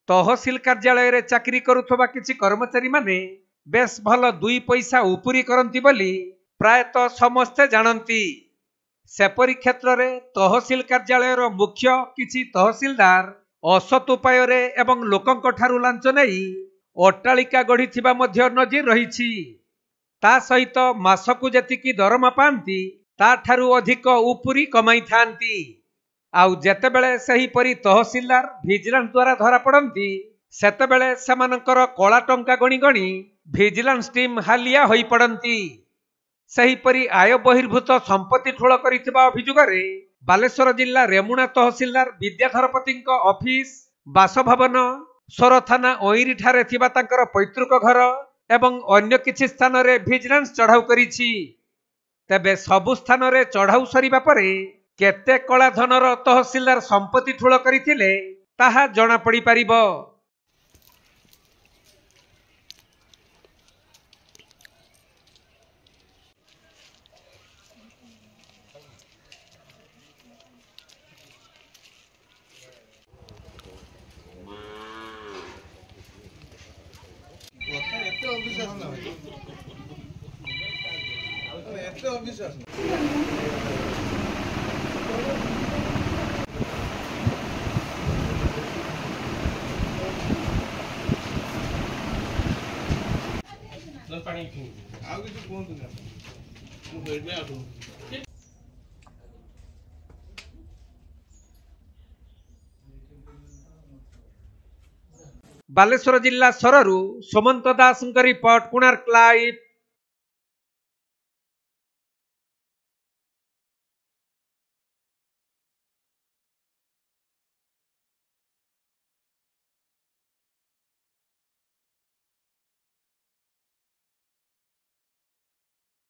तहसिल कार्यालय रे चाकरी करुथबा किछि कर्मचारी माने बेस भल 2 पैसा उपरी करंती बोली प्रायतः समस्ते जानती। सेपरी क्षेत्र रे तहसिल कार्यालय रो मुख्य किछि तहसिलदार असत उपाय रे एवं लोकंक ठारु लांच नै अट्टालिका गढ़ी थिबा मध्य नजीर रहिछि। ता सहित मासकु जेतिकी दरमा पांती ता ठारु अधिक उपरी कमाई थांती। आउ जेतेबेले सही परी तहसिलदार विजिलेंस द्वारा धरा पड़ती सेतेबेले सेमानकर कला टंका गणी गणी विजिलेंस टीम हालिया होई पड़ती। सही परी आय बहिर्भूत संपत्ति ठूल करिथिबा अभियोगरे बालेश्वर जिला रेमुणा तहसिलदार विद्याधरपति ऑफिस बासभवन सोर थाना ओईरी ठारे थिबा तांकर पैतृक घर एवं अन्य किछि स्थान रे विजिलेंस चढ़ाऊ करिछि। तेबे सबु स्थान रे चढ़ाऊ सरिबा परे केते कला धनर तहसिलदार संपत्ति ठूल करिथिले ताहा जणा पड़ी पारिबो। बालेश्वर जिला सररू सुमंत दास रिपोर्ट कोणार्क लाइव।